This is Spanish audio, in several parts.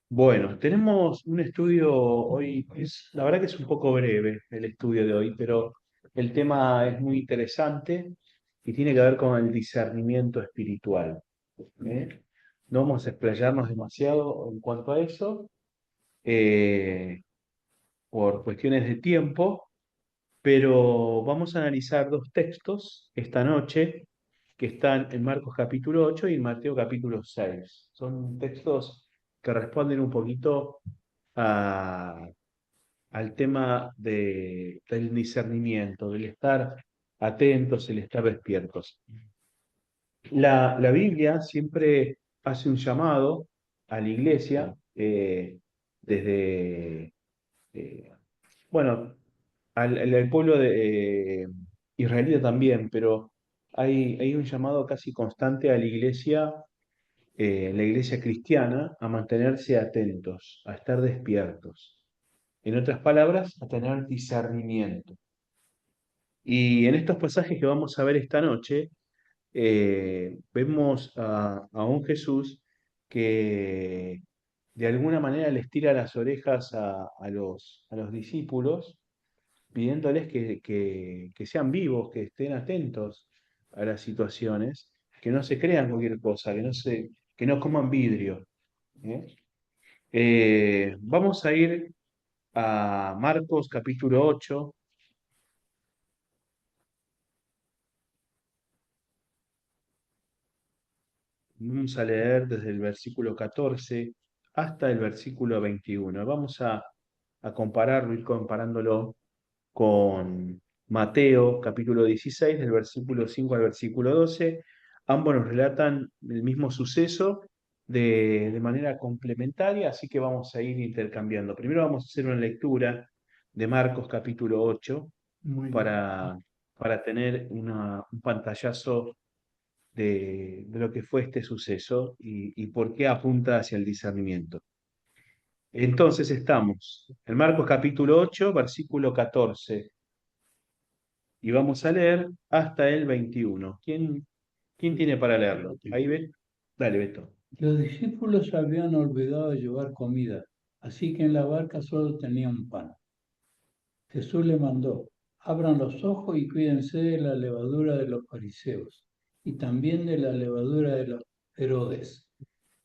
Bueno, tenemos un estudio hoy, la verdad que es un poco breve el estudio de hoy, pero el tema es muy interesante y tiene que ver con el discernimiento espiritual. ¿Eh? No vamos a explayarnos demasiado en cuanto a eso, eh, por cuestiones de tiempo, pero vamos a analizar dos textos esta noche que están en Marcos capítulo 8 y en Mateo capítulo 6. Son textos que responden un poquito a- al tema del discernimiento, del estar atentos, el estar despiertos. La Biblia siempre hace un llamado a la iglesia desde, eh, bueno, al pueblo israelita también, pero hay un llamado casi constante a la iglesia cristiana, a mantenerse atentos, a estar despiertos. En otras palabras, a tener discernimiento. Y en estos pasajes que vamos a ver esta noche, vemos a un Jesús que de alguna manera les tira las orejas a los discípulos, pidiéndoles que sean vivos, que estén atentos a las situaciones, que no se crean cualquier cosa, que no coman vidrio. ¿Eh? Vamos a ir a Marcos capítulo 8. Vamos a leer desde el versículo 14 hasta el versículo 21. Vamos a compararlo, ir comparándolo con Mateo capítulo 16, del versículo 5 al versículo 12. Ambos nos relatan el mismo suceso de manera complementaria, así que vamos a ir intercambiando. Primero vamos a hacer una lectura de Marcos capítulo 8 Muy bien. para tener un pantallazo de lo que fue este suceso y por qué apunta hacia el discernimiento. Entonces estamos en Marcos capítulo 8, versículo 14, y vamos a leer hasta el 21. ¿Quién tiene para leerlo? Ahí ven. Dale, Beto. Los discípulos se habían olvidado de llevar comida, así que en la barca solo tenían pan. Jesús le mandó, abran los ojos y cuídense de la levadura de los fariseos y también de la levadura de los Herodes.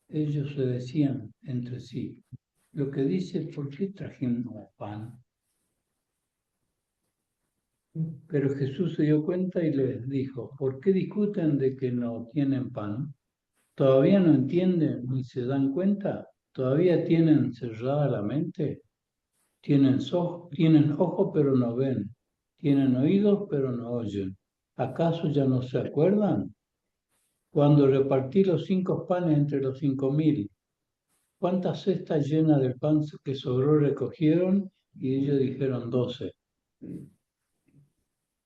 Ellos se decían entre sí, lo que dice, ¿por qué trajimos pan? Pero Jesús se dio cuenta y les dijo, ¿por qué discuten de que no tienen pan? ¿Todavía no entienden ni se dan cuenta? ¿Todavía tienen cerrada la mente? Tienen ojos pero no ven, tienen oídos pero no oyen. ¿Acaso ya no se acuerdan? Cuando repartí los 5 panes entre los 5.000, ¿cuántas cestas llenas del pan que sobró recogieron? Y ellos dijeron 12.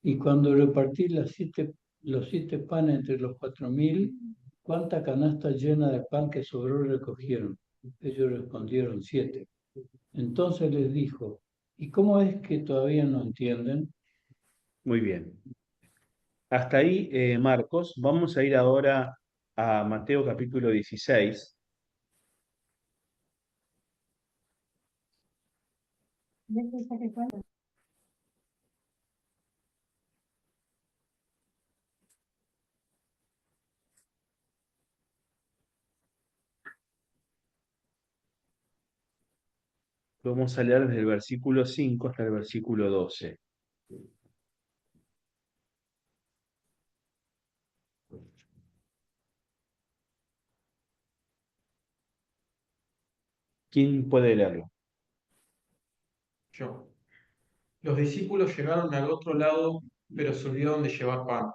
Y cuando repartí los 7 panes entre los 4.000, ¿cuánta canasta llena de pan que sobró recogieron? Ellos respondieron 7. Entonces les dijo, ¿y cómo es que todavía no entienden? Muy bien. Hasta ahí, Marcos. Vamos a ir ahora a Mateo capítulo 16. Vamos a leer desde el versículo 5 hasta el versículo 12. ¿Quién puede leerlo? Yo. Los discípulos llegaron al otro lado, pero se olvidaron de llevar pan.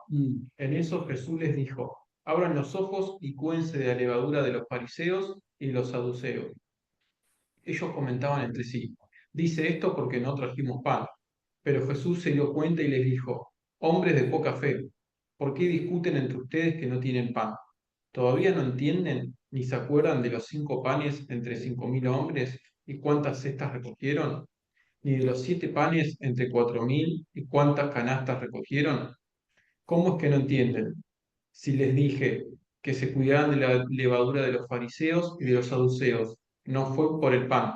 En eso Jesús les dijo, abran los ojos y cuénse de la levadura de los fariseos y de los saduceos. Ellos comentaban entre sí, dice esto porque no trajimos pan. Pero Jesús se dio cuenta y les dijo, hombres de poca fe, ¿por qué discuten entre ustedes que no tienen pan? ¿Todavía no entienden ni se acuerdan de los 5 panes entre 5.000 hombres y cuántas cestas recogieron? ¿Ni de los 7 panes entre 4.000 y cuántas canastas recogieron? ¿Cómo es que no entienden? Si les dije que se cuidaran de la levadura de los fariseos y de los saduceos, no fue por el pan.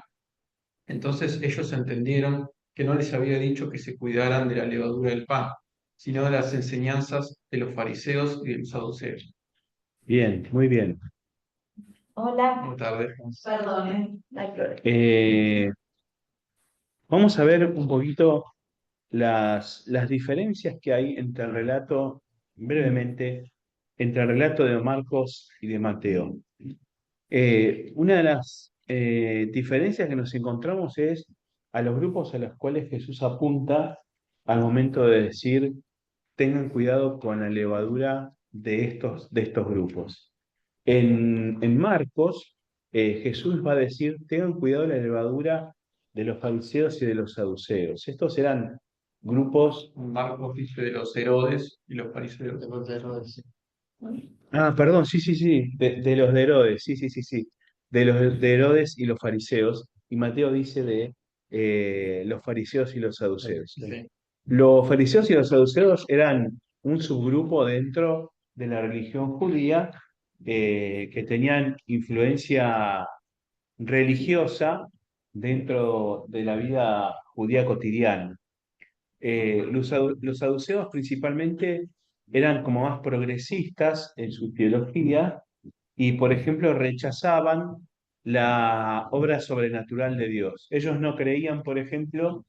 Entonces ellos entendieron que no les había dicho que se cuidaran de la levadura del pan, sino de las enseñanzas de los fariseos y de los saduceos. Bien, muy bien. Hola, Buenas tardes. perdón. Vamos a ver un poquito las diferencias que hay entre el relato, brevemente, entre el relato de Marcos y de Mateo. Una de las diferencias que nos encontramos es a los grupos a los cuales Jesús apunta al momento de decir, tengan cuidado con la levadura de estos grupos. En Marcos, Jesús va a decir, tengan cuidado de la levadura de los fariseos y de los saduceos. Estos eran grupos... Marcos dice de los Herodes y los fariseos. Ah, perdón, sí, sí, sí, de los de Herodes, sí, sí, sí, sí, de los de Herodes y los fariseos, y Mateo dice de los fariseos y los saduceos. Sí. Los fariseos y los saduceos eran un subgrupo dentro de la religión judía que tenían influencia religiosa dentro de la vida judía cotidiana. Los saduceos principalmente eran como más progresistas en su teología y, por ejemplo, rechazaban la obra sobrenatural de Dios. Ellos no creían, por ejemplo,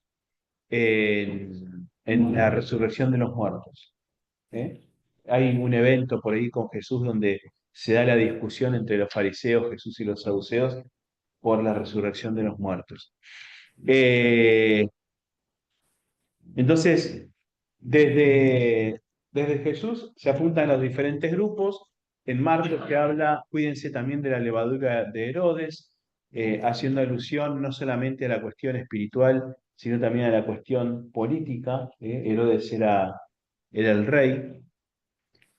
en la resurrección de los muertos. ¿Eh? Hay un evento por ahí con Jesús donde se da la discusión entre los fariseos, Jesús y los saduceos por la resurrección de los muertos. Entonces, desde Jesús se apuntan los diferentes grupos. En Marcos que habla, cuídense también de la levadura de Herodes, haciendo alusión no solamente a la cuestión espiritual, sino también a la cuestión política. Herodes era el rey.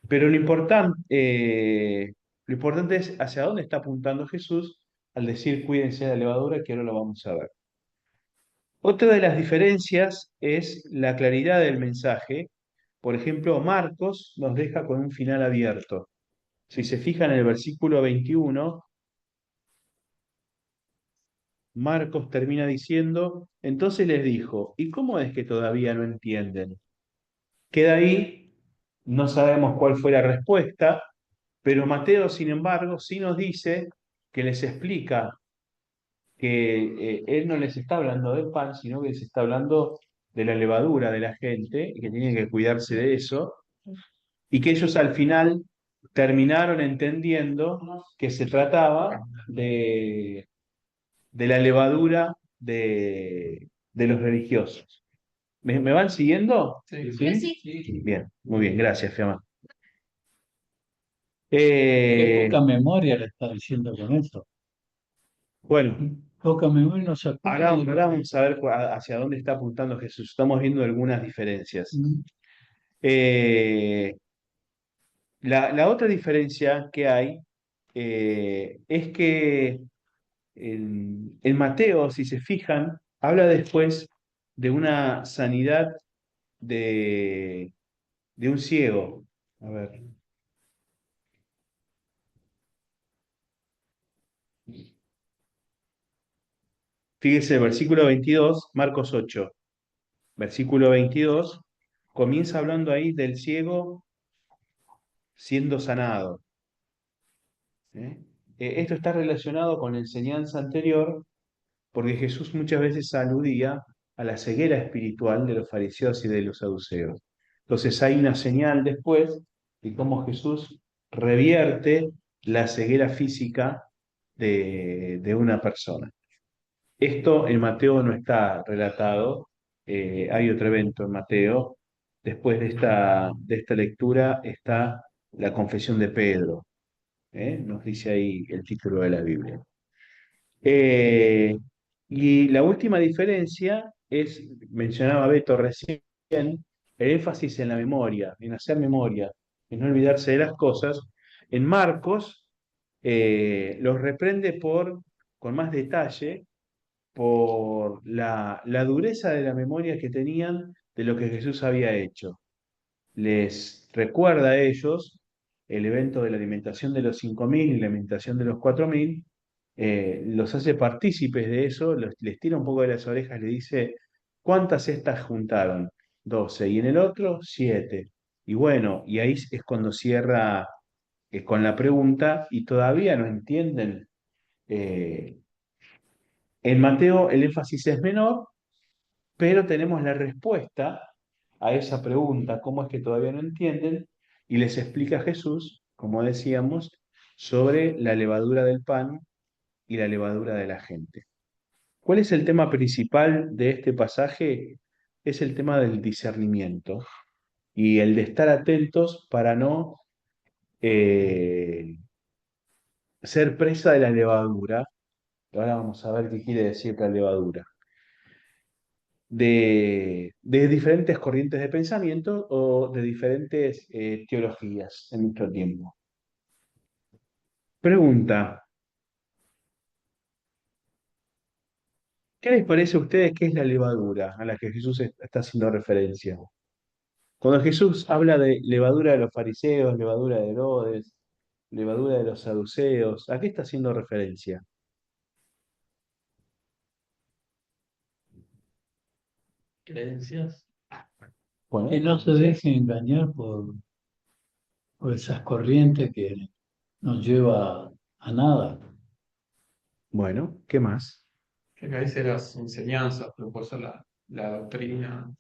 Pero lo importante es hacia dónde está apuntando Jesús al decir cuídense de la levadura, que ahora lo vamos a ver. Otra de las diferencias es la claridad del mensaje. Por ejemplo, Marcos nos deja con un final abierto. Si se fijan en el versículo 21, Marcos termina diciendo, entonces les dijo, ¿y cómo es que todavía no entienden? Queda ahí, no sabemos cuál fue la respuesta, pero Mateo, sin embargo, sí nos dice que les explica que él no les está hablando del pan, sino que les está hablando de la levadura de la gente y que tienen que cuidarse de eso, y que ellos al final terminaron entendiendo que se trataba de la levadura de los religiosos. ¿Me van siguiendo? Sí. ¿Sí? Bien, muy bien, gracias, Fiamma. Qué poca memoria le está diciendo con eso. Bueno, Poca memoria no se acuerda. ahora vamos a ver hacia dónde está apuntando Jesús. Estamos viendo algunas diferencias. Eh, la otra diferencia que hay es que en Mateo, si se fijan, habla después de una sanidad de un ciego. A ver. Fíjese, versículo 22, Marcos 8. Versículo 22, comienza hablando ahí del ciego siendo sanado. Esto está relacionado con la enseñanza anterior, porque Jesús muchas veces aludía a la ceguera espiritual de los fariseos y de los saduceos. Entonces hay una señal después de cómo Jesús revierte la ceguera física de una persona. Esto en Mateo no está relatado. Hay otro evento en Mateo. Después de esta lectura está la confesión de Pedro. Nos dice ahí el título de la Biblia. Y la última diferencia es, mencionaba Beto recién, el énfasis en la memoria, en hacer memoria, en no olvidarse de las cosas. En Marcos los reprende con más detalle por la dureza de la memoria que tenían de lo que Jesús había hecho. Les recuerda a ellos el evento de la alimentación de los 5.000 y la alimentación de los 4.000, los hace partícipes de eso, les tira un poco de las orejas, le dice, ¿cuántas cestas juntaron? 12. Y en el otro, 7. Y bueno, y ahí es cuando cierra con la pregunta y todavía no entienden. eh, en Mateo el énfasis es menor, pero tenemos la respuesta a esa pregunta, ¿cómo es que todavía no entienden? Y les explica Jesús, como decíamos, sobre la levadura del pan y la levadura de la gente. ¿Cuál es el tema principal de este pasaje? Es el tema del discernimiento y el de estar atentos para no ser presa de la levadura. Ahora vamos a ver qué quiere decir la levadura. De diferentes corrientes de pensamiento o de diferentes teologías en nuestro tiempo. Pregunta, ¿qué les parece a ustedes qué es la levadura a la que Jesús está haciendo referencia? Cuando Jesús habla de levadura de los fariseos, levadura de Herodes, levadura de los saduceos, ¿a qué está haciendo referencia? Creencias. Bueno, Que no se dejen engañar por esas corrientes que nos lleva a nada. bueno, ¿qué más? Que a veces las enseñanzas, pero puede ser la doctrina,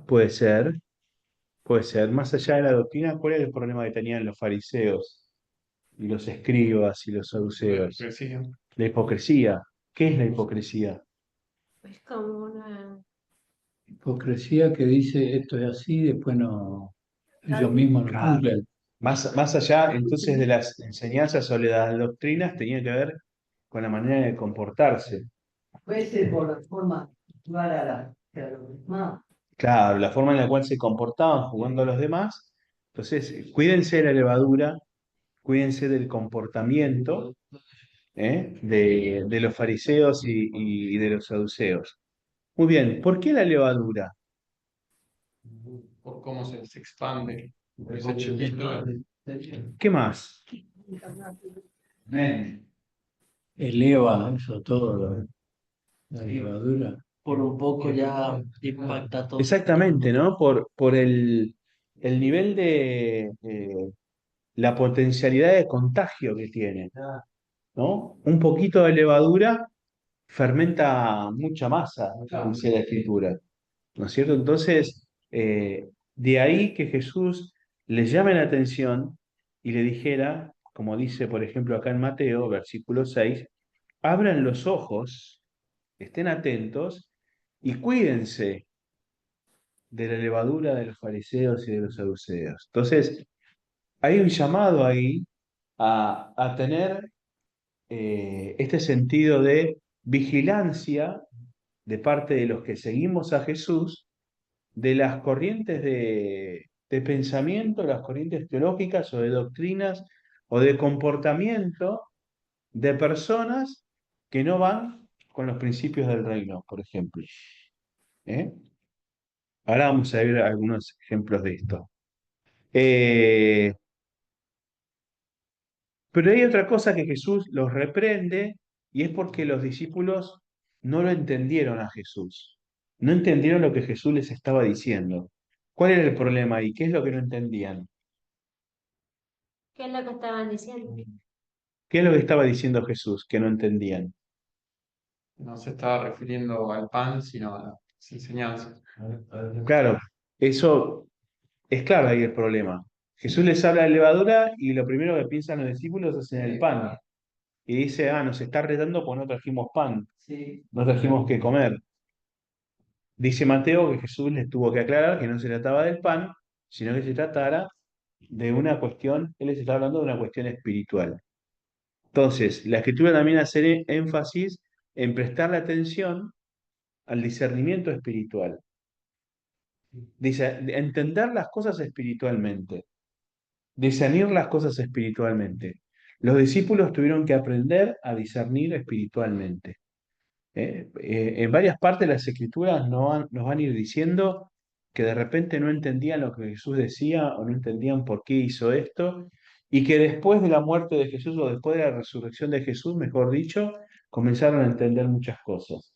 Puede ser. Más allá de la doctrina, ¿cuál es el problema que tenían los fariseos y los escribas y los la saduceos? hipocresía. La hipocresía. ¿Qué es la hipocresía? Es como una... Hipocresía que dice esto es así, después no, ellos mismos no Claro. cumplen. Más allá entonces de las enseñanzas o de las doctrinas, tenía que ver con la manera de comportarse. Puede ser por la forma de jugar a los demás. Claro, la forma en la cual se comportaban jugando a los demás. Entonces, cuídense de la levadura, cuídense del comportamiento de los fariseos y de los saduceos. Muy bien, ¿por qué la levadura? Por cómo se expande, por ese chiquito. ¿Qué más? Eleva eso todo, la levadura. Por un poco ya impacta todo. Exactamente, ¿no? Por el nivel de la potencialidad de contagio que tiene, ¿no? Un poquito de levadura fermenta mucha masa, dice la escritura, ¿no es cierto? Entonces, de ahí que Jesús le llame la atención y le dijera, como dice, por ejemplo, acá en Mateo, versículo 6, abran los ojos, estén atentos y cuídense de la levadura de los fariseos y de los saduceos. Entonces, hay un llamado ahí a tener este sentido de vigilancia de parte de los que seguimos a Jesús, de las corrientes de pensamiento, las corrientes teológicas o de doctrinas o de comportamiento de personas que no van con los principios del reino, por ejemplo. ¿Eh? Ahora vamos a ver algunos ejemplos de esto. Eh, pero hay otra cosa que Jesús los reprende y es porque los discípulos no lo entendieron a Jesús. No entendieron lo que Jesús les estaba diciendo. ¿Cuál era el problema ahí? ¿Qué es lo que no entendían? ¿Qué es lo que estaban diciendo? ¿Qué es lo que estaba diciendo Jesús que no entendían? No se estaba refiriendo al pan, sino a las enseñanzas. Claro, eso es claro ahí el problema. Jesús les habla de levadura y lo primero que piensan los discípulos es en el pan. Y dice, nos está retando porque no trajimos pan, Sí. no trajimos que comer. Dice Mateo que Jesús les tuvo que aclarar que no se trataba del pan, sino que se tratara de una cuestión, él les está hablando de una cuestión espiritual. Entonces, la escritura también hace énfasis en prestarle atención al discernimiento espiritual. Dice, entender las cosas espiritualmente, discernir las cosas espiritualmente. Los discípulos tuvieron que aprender a discernir espiritualmente. En varias partes de las escrituras nos van a ir diciendo que de repente no entendían lo que Jesús decía o no entendían por qué hizo esto y que después de la muerte de Jesús o después de la resurrección de Jesús, mejor dicho, comenzaron a entender muchas cosas.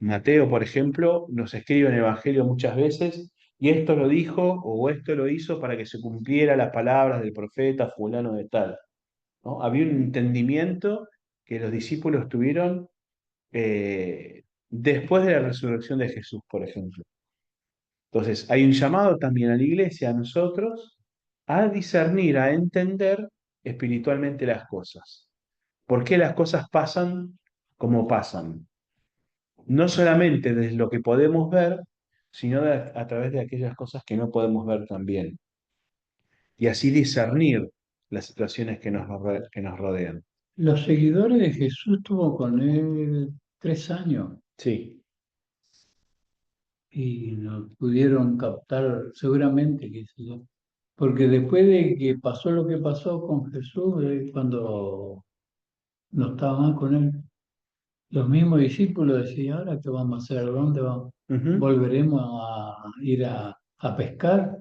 Mateo, por ejemplo, nos escribe en el Evangelio muchas veces, y esto lo dijo o esto lo hizo para que se cumpliera las palabras del profeta fulano de tal, ¿no? Había un entendimiento que los discípulos tuvieron después de la resurrección de Jesús, por ejemplo. Entonces, hay un llamado también a la iglesia, a nosotros, a discernir, a entender espiritualmente las cosas. ¿Por qué las cosas pasan como pasan? No solamente desde lo que podemos ver, sino a través de aquellas cosas que no podemos ver también. Y así discernir las situaciones que nos rodean. Los seguidores de Jesús estuvo con él 3 años Sí. y no pudieron captar, seguramente, qué sé yo. Porque después de que pasó lo que pasó con Jesús, cuando no estaba más con él, los mismos discípulos decían, ¿ahora qué vamos a hacer? ¿Dónde vamos? Ujú. ¿Volveremos a ir a pescar?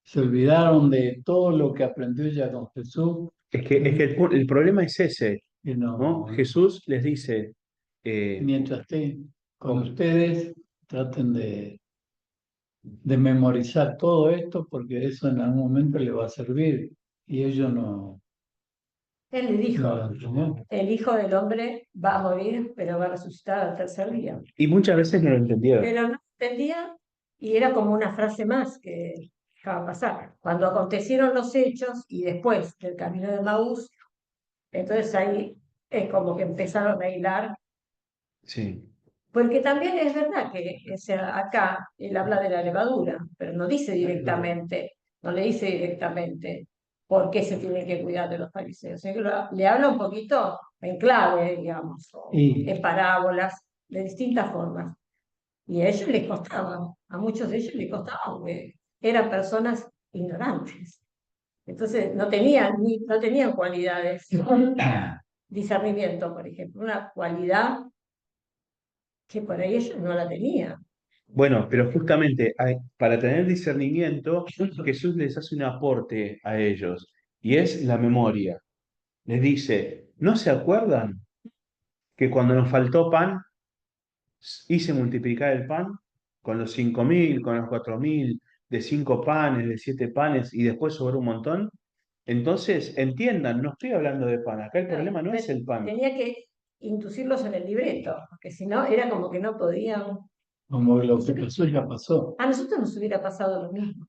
Se olvidaron de todo lo que aprendió ya con Jesús Es que el problema es ese, y ¿no? no, Jesús les dice, eh, mientras esté con oh, ustedes, traten de memorizar todo esto porque eso en algún momento le va a servir y ellos no, Él le no dijo, lo entendieron. el Hijo del Hombre va a morir, pero va a resucitar al tercer día. y muchas veces no lo entendieron. Pero no entendía y era como una frase más que dejaba pasar. Cuando acontecieron los hechos y después del camino de Maús, entonces ahí es como que empezaron a hilar, Sí. porque también es verdad que acá él habla de la levadura, pero no dice directamente, no le dice directamente por qué se tiene que cuidar de los fariseos. Le habla un poquito en clave, digamos, Y, en parábolas, de distintas formas. Y a ellos les costaba, a muchos de ellos les costaba, porque eran personas ignorantes. Entonces no tenían cualidades, discernimiento, por ejemplo, una cualidad que por ahí ellos no la tenían. Bueno, pero justamente para tener discernimiento, Jesús les hace un aporte a ellos, y es la memoria. Les dice, ¿no se acuerdan que cuando nos faltó pan, hice multiplicar el pan con los 5.000, con los 4.000, de 5 panes, de 7 panes, y después sobró un montón? Entonces, entiendan, no estoy hablando de pan, acá el Claro, problema no es el pan. tenía que inducirlos en el libreto, porque si no era como que no podían. como lo que pasó ya pasó. A nosotros nos hubiera pasado lo mismo,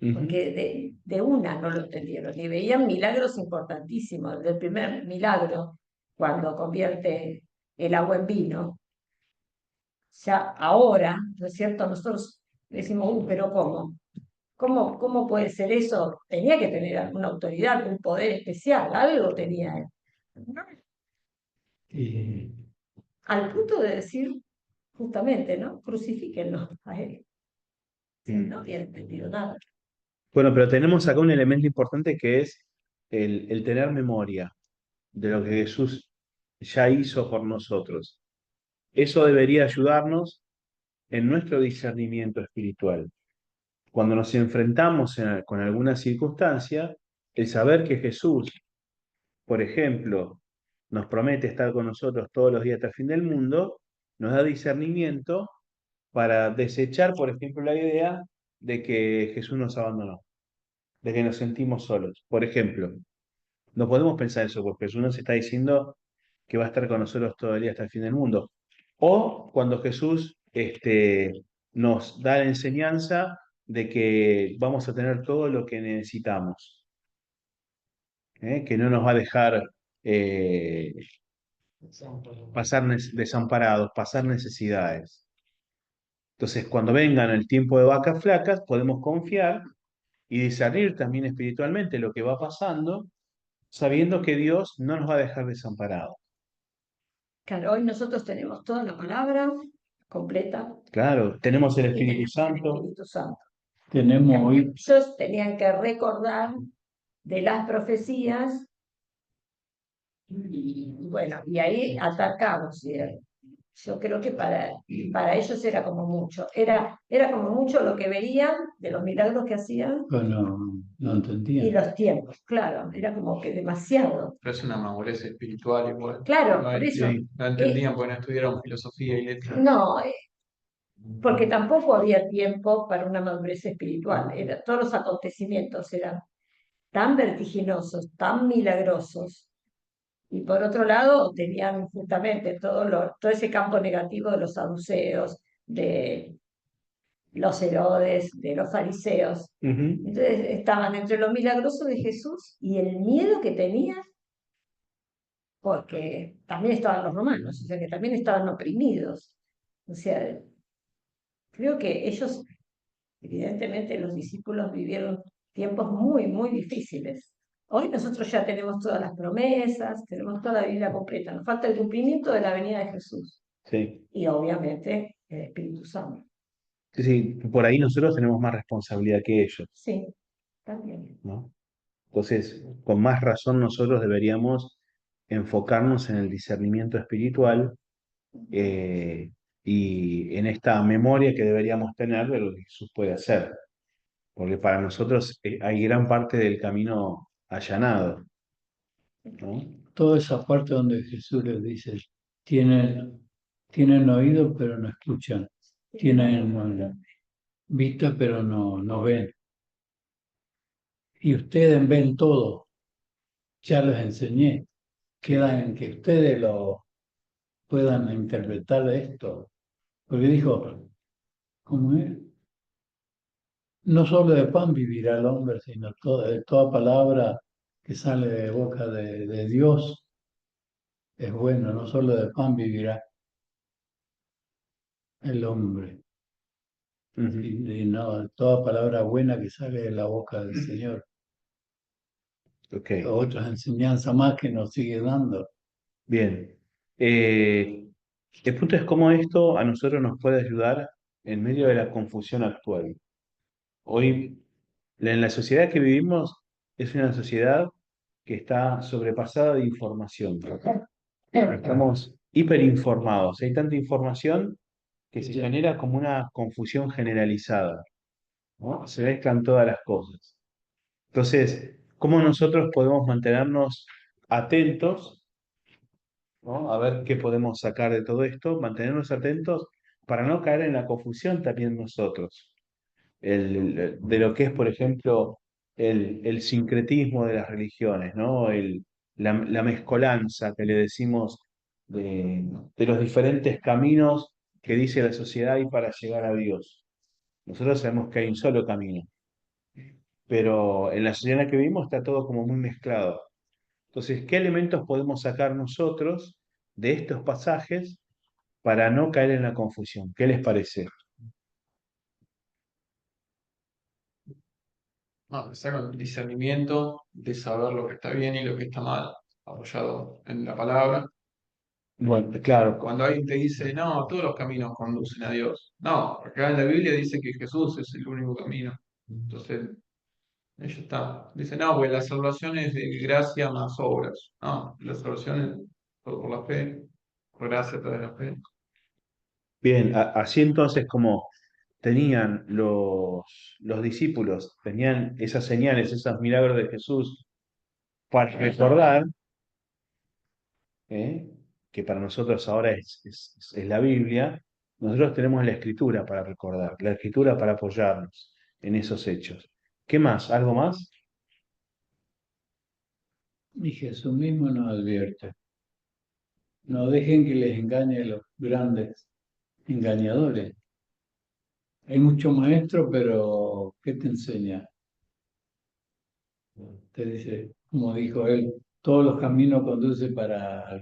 Ujú. porque de una no lo entendieron y veían milagros importantísimos. Del primer milagro, cuando convierte el agua en vino, ya ahora, ¿no es cierto? Nosotros decimos, pero ¿cómo? ¿Cómo puede ser eso? Tenía que tener alguna autoridad, algún poder especial, algo tenía él. Y, Al punto de decir, justamente, ¿no? Crucifíquenlo a él. O sea, no había entendido nada. Bueno, pero tenemos acá un elemento importante que es el tener memoria de lo que Jesús ya hizo por nosotros. Eso debería ayudarnos en nuestro discernimiento espiritual. Cuando nos enfrentamos con alguna circunstancia, el saber que Jesús, por ejemplo, nos promete estar con nosotros todos los días hasta el fin del mundo, nos da discernimiento para desechar, por ejemplo, la idea de que Jesús nos abandonó, de que nos sentimos solos. Por ejemplo, no podemos pensar eso, porque Jesús nos está diciendo que va a estar con nosotros todo el día hasta el fin del mundo. O cuando Jesús nos da la enseñanza de que vamos a tener todo lo que necesitamos, que no nos va a dejar pasar desamparados, pasar necesidades. Entonces, cuando vengan el tiempo de vacas flacas, podemos confiar y discernir también espiritualmente lo que va pasando, sabiendo que Dios no nos va a dejar desamparados. Claro, hoy nosotros tenemos toda la palabra completa Claro, tenemos el y Espíritu tenemos el Santo. Espíritu Santo. tenemos hoy, Ellos tenían que recordar de las profecías y bueno, y ahí atar cabos. yo creo que para ellos era como mucho. Era como mucho lo que veían de los milagros que hacían Bueno, no y entendían. los tiempos, claro, era como que demasiado. Pero es una madurez espiritual igual. Claro, No, por eso. no entendían porque no estudiaron filosofía y letras. No, porque tampoco había tiempo para una madurez espiritual. Todos los acontecimientos eran tan vertiginosos, tan milagrosos. Y por otro lado, tenían justamente todo ese campo negativo de los saduceos, de los Herodes, de los fariseos. Ujú. Entonces estaban entre lo milagroso de Jesús y el miedo que tenían, porque también estaban los romanos, o sea que también estaban oprimidos. O sea, creo que ellos, evidentemente, los discípulos vivieron tiempos muy, muy difíciles. Hoy nosotros ya tenemos todas las promesas, tenemos toda la Biblia completa, nos falta el cumplimiento de la venida de Jesús Sí. y obviamente el Espíritu Santo. Sí, sí, por ahí nosotros tenemos más responsabilidad que ellos, Sí, también. ¿no? Entonces, con más razón nosotros deberíamos enfocarnos en el discernimiento espiritual eh, y en esta memoria que deberíamos tener de lo que Jesús puede hacer, porque para nosotros hay gran parte del camino allanado, ¿no? Toda esa parte donde Jesús les dice, tienen oído pero no escuchan, tienen vista pero no ven. Y ustedes ven todo, ya les enseñé. Queda en que ustedes lo puedan interpretar esto. Porque dijo, ¿cómo es? No solo de pan vivirá el hombre, sino de toda palabra que sale de boca de Dios es bueno, no solo de pan vivirá el hombre, Ujú. y no, toda palabra buena que sale de la boca del Señor. Ok, Otras enseñanzas más que nos sigue dando. bien. El punto es cómo esto a nosotros nos puede ayudar en medio de la confusión actual. Hoy, en la sociedad que vivimos, es una sociedad que está sobrepasada de información. Estamos hiperinformados. Hay tanta información que se genera como una confusión generalizada, ¿no? Se mezclan todas las cosas. Entonces, ¿cómo nosotros podemos mantenernos atentos, ¿no? A ver qué podemos sacar de todo esto, mantenernos atentos para no caer en la confusión también nosotros? De lo que es, por ejemplo, el sincretismo de las religiones, ¿no? La mezcolanza que le decimos de los diferentes caminos que dice la sociedad y para llegar a Dios. Nosotros sabemos que hay un solo camino, pero en la sociedad en la que vivimos está todo como muy mezclado. Entonces, ¿qué elementos podemos sacar nosotros de estos pasajes para no caer en la confusión? ¿Qué les parece? No, empezar con el discernimiento de saber lo que está bien y lo que está mal, apoyado en la palabra. Bueno, claro, Cuando alguien te dice, no, todos los caminos conducen a Dios. No, acá en la Biblia dice que Jesús es el único camino. Entonces, ella está. Dice, no, pues la salvación es de gracia más obras. No, la salvación es por la fe, por gracia a través de la fe. bien, así entonces como tenían los discípulos, tenían esas señales, esos milagros de Jesús para recordar, ¿eh? Que para nosotros ahora es la Biblia, nosotros tenemos la Escritura para recordar, la Escritura para apoyarnos en esos hechos. ¿Qué más? ¿Algo más? Y Jesús mismo nos advierte. No dejen que les engañen los grandes engañadores. Hay muchos maestros, pero ¿qué te enseña? Te dice, como dijo él, todos los caminos conducen para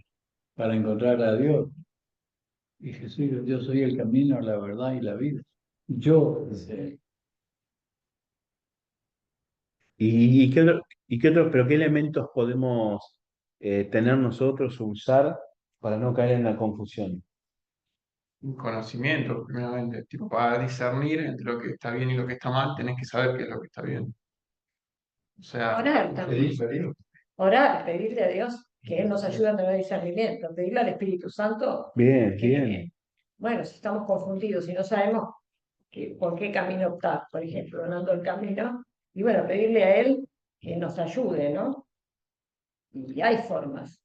encontrar a Dios. Y Jesús dijo, yo soy el camino, la verdad y la vida. Yo, dice, Pero qué elementos podemos tener nosotros o usar para no caer en la confusión? Un conocimiento, primeramente. Tipo, para discernir entre lo que está bien y lo que está mal, tenés que saber qué es lo que está bien. O sea, Orar también. Orar, pedirle a Dios que Él nos ayude a tener discernimiento, pedirle al Espíritu Santo Bien, que, bien. bueno, si estamos confundidos y no sabemos por qué camino optar, por ejemplo, andando el camino, y bueno, pedirle a Él que nos ayude, ¿no? Y hay formas.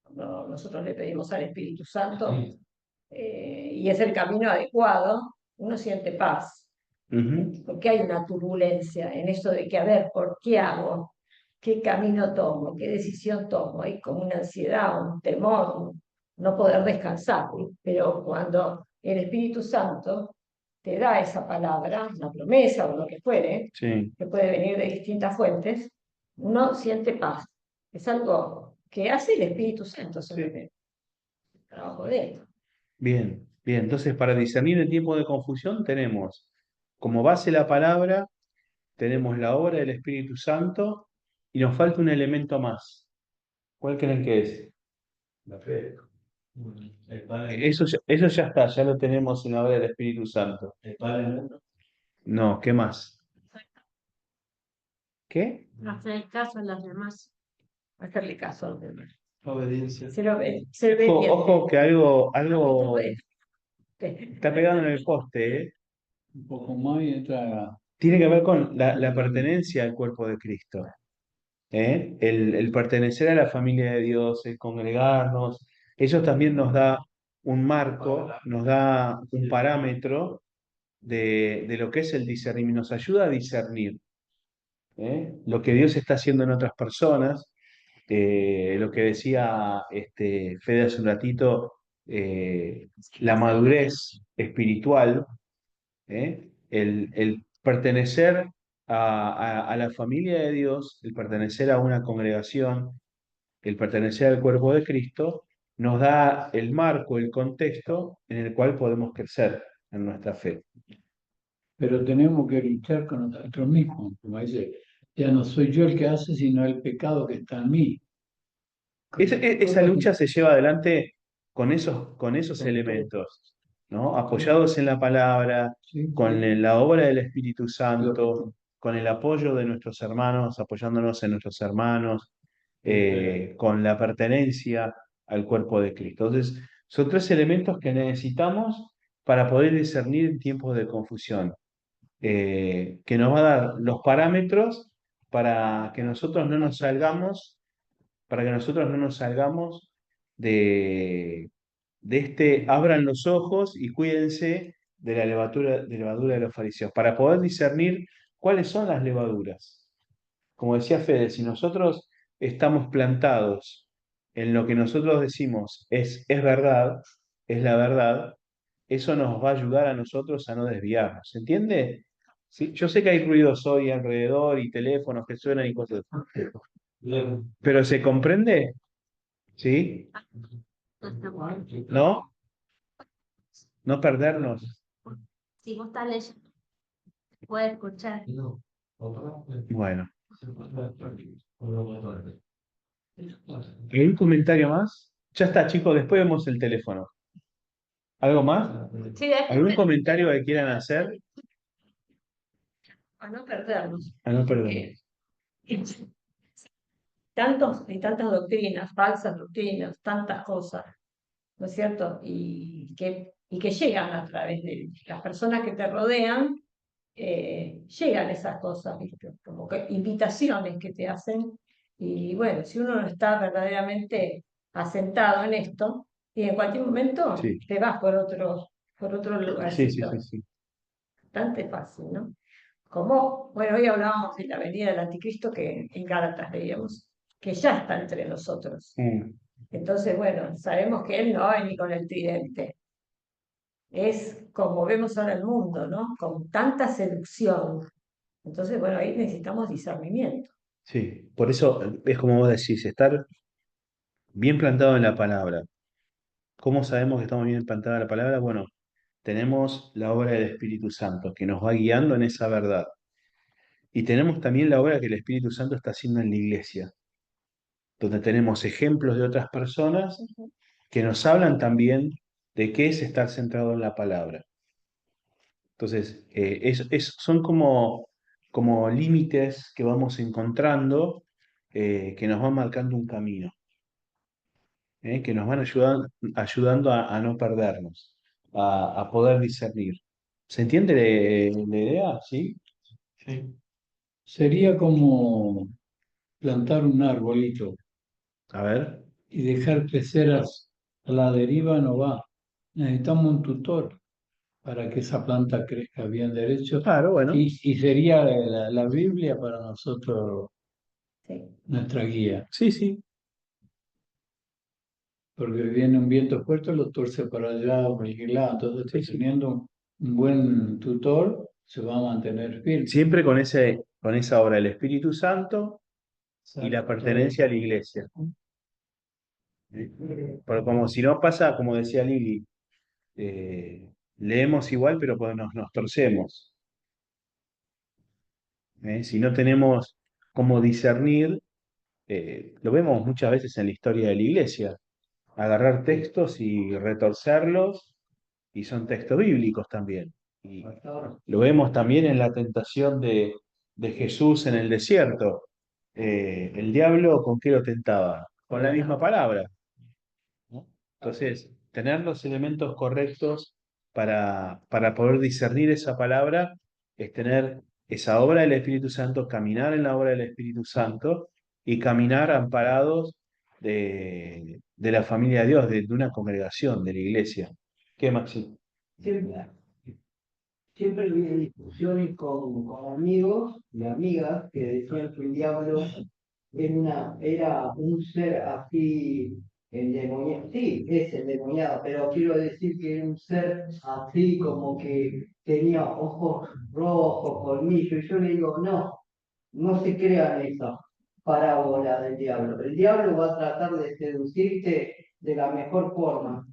Cuando nosotros le pedimos al Espíritu Santo y es el camino adecuado, uno siente paz. Ujú. Porque hay una turbulencia en eso de que, a ver, ¿por qué hago? ¿Qué camino tomo? ¿Qué decisión tomo? Hay como una ansiedad, un temor, no poder descansar. Pero cuando el Espíritu Santo te da esa palabra, una promesa o lo que fuere, Sí, que puede venir de distintas fuentes, uno siente paz. Es algo que hace el Espíritu Santo solamente, el trabajo de él. bien, bien. Entonces, para discernir el tiempo de confusión tenemos como base la palabra, tenemos la obra del Espíritu Santo y nos falta un elemento más. ¿Cuál creen que es? La fe. El Padre, Eso ya está, ya lo tenemos en la obra del Espíritu Santo. el Padre nuestro. No, ¿qué más? ¿Qué? Hacer caso a los demás. Hacerle caso a los demás. Obediencia. Ser obediente. Ojo que algo Autoobediente. está pegado en el poste, ¿eh? Un poco más y entra. Tiene que ver con la pertenencia al cuerpo de Cristo. ¿Eh? El pertenecer a la familia de Dios, el congregarnos, eso también nos da un marco, nos da un parámetro de lo que es el discernimiento, nos ayuda a discernir lo que Dios está haciendo en otras personas, lo que decía Fede hace un ratito, la madurez espiritual, el pertenecer a la familia de Dios, el pertenecer a una congregación, el pertenecer al cuerpo de Cristo, nos da el marco, el contexto en el cual podemos crecer en nuestra fe. Pero tenemos que luchar con nosotros mismos. Como dice, ya no soy yo el que hace, sino el pecado que está en mí. Esa lucha se lleva adelante con esos Con elementos, ¿no? Apoyados en la palabra, Sí, con sí. la obra del Espíritu Santo, con el apoyo de nuestros hermanos, apoyándonos en nuestros hermanos, con la pertenencia al cuerpo de Cristo. Entonces, son tres elementos que necesitamos para poder discernir en tiempos de confusión, que nos va a dar los parámetros para que nosotros no nos salgamos para que nosotros no nos salgamos de abran los ojos y cuídense de la levadura de los fariseos, para poder discernir cuáles son las levaduras. Como decía Fede, si nosotros estamos plantados en lo que nosotros decimos es verdad, es la verdad, eso nos va a ayudar a nosotros a no desviarnos. ¿Se entiende? ¿Sí? Yo sé que hay ruidos hoy alrededor y teléfonos que suenan y cosas, pero ¿se comprende? ¿Sí? ¿No? No perdernos. Si vos estás leyendo, puedes escuchar. Bueno. ¿Algún comentario más? Ya está, chicos, después vemos el teléfono. ¿Algo más? Sí, ¿Algún comentario que quieran hacer? a no perdernos. A no Porque hay tantas doctrinas, falsas doctrinas, tantas cosas, ¿no es cierto? Y que llegan a través de las personas que te rodean, llegan esas cosas, ¿viste? Como que invitaciones que te hacen. Y bueno, si uno no está verdaderamente asentado en esto, y en cualquier momento Sí, te vas por otro sí, sí, lugarcito. sí, sí. Bastante fácil, ¿no? Como, bueno, hoy hablábamos de la venida del anticristo que en Gálatas veíamos, que ya está entre nosotros. Mm, Entonces, bueno, sabemos que él no va a venir con el tridente. Es como vemos ahora el mundo, ¿no? Con tanta seducción. Entonces, bueno, ahí necesitamos discernimiento. sí, por eso es como vos decís, estar bien plantado en la palabra. ¿Cómo sabemos que estamos bien plantados en la palabra? Bueno, tenemos la obra del Espíritu Santo que nos va guiando en esa verdad. Y tenemos también la obra que el Espíritu Santo está haciendo en la iglesia, donde tenemos ejemplos de otras personas que nos hablan también de qué es estar centrado en la palabra. Entonces, son como límites que vamos encontrando que nos van marcando un camino. que nos van ayudando a no perdernos, a poder discernir. ¿Se entiende la idea? ¿Sí? Sí. Sería como plantar un arbolito A ver. y dejar crecer a la deriva no va. Necesitamos un tutor para que esa planta crezca bien derecho Claro, bueno. y sería la Biblia para nosotros Sí. nuestra guía, Sí, sí. porque viene un viento fuerte, lo torce para allá, para aquel lado. Entonces, Sí, sí. teniendo un buen tutor, se va a mantener firme. Siempre con esa obra del Espíritu Santo y la pertenencia a la iglesia. Porque como si no pasa, como decía Lili, leemos igual, pero pues nos torcemos. Si no tenemos cómo discernir, lo vemos muchas veces en la historia de la iglesia, agarrar textos y retorcerlos, y son textos bíblicos también. Y lo vemos también en la tentación de Jesús en el desierto. El diablo, ¿con qué lo tentaba? Con la misma palabra, ¿no? Entonces, tener los elementos correctos para poder discernir esa palabra es tener esa obra del Espíritu Santo, caminar en la obra del Espíritu Santo y caminar amparados de la familia de Dios, de una congregación, de la iglesia. ¿Qué, Maxi? Siempre, siempre había discusiones con amigos y amigas que decían que el diablo era un ser así endemoniado. Sí, es endemoniado, pero quiero decir que era un ser así como que tenía ojos rojos, colmillos. Y yo le digo, no, no se crean esa parábola del diablo. El diablo va a tratar de seducirte de la mejor forma,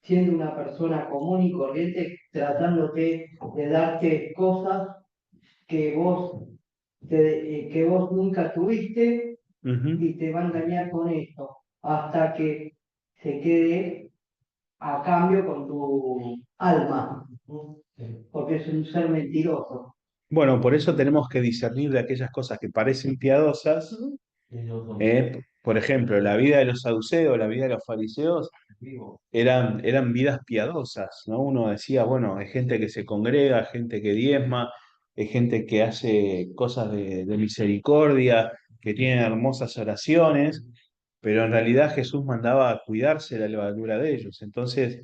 siendo una persona común y corriente, tratándote de darte cosas que que vos nunca tuviste Ujú. y te va a engañar con esto hasta que se quede a cambio con tu alma, porque es un ser mentiroso. Bueno, por eso tenemos que discernir de aquellas cosas que parecen piadosas. Por ejemplo, la vida de los saduceos, la vida de los fariseos eran vidas piadosas, ¿no? Uno decía, bueno, hay gente que se congrega, hay gente que diezma, hay gente que hace cosas de misericordia, que tiene hermosas oraciones, pero en realidad Jesús mandaba a cuidarse de la levadura de ellos. Entonces,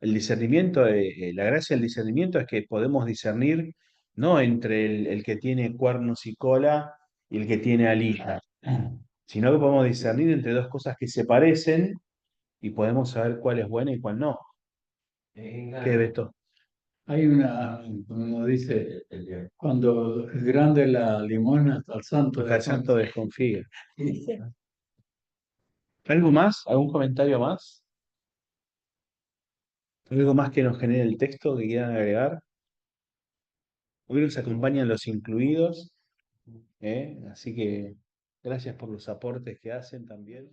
el discernimiento, la gracia del discernimiento es que podemos discernir no entre el que tiene cuernos y cola y el que tiene alita, sino que podemos discernir entre dos cosas que se parecen y podemos saber cuál es buena y cuál no. ¿Qué ves tú? Hay como dice, cuando es grande la limona, hasta el santo Porque el santo desconfía. desconfía. ¿Algo más? ¿Algún comentario más? ¿Algo más que nos genere el texto que quieran agregar? Hoy nos acompañan los incluidos, así que gracias por los aportes que hacen también.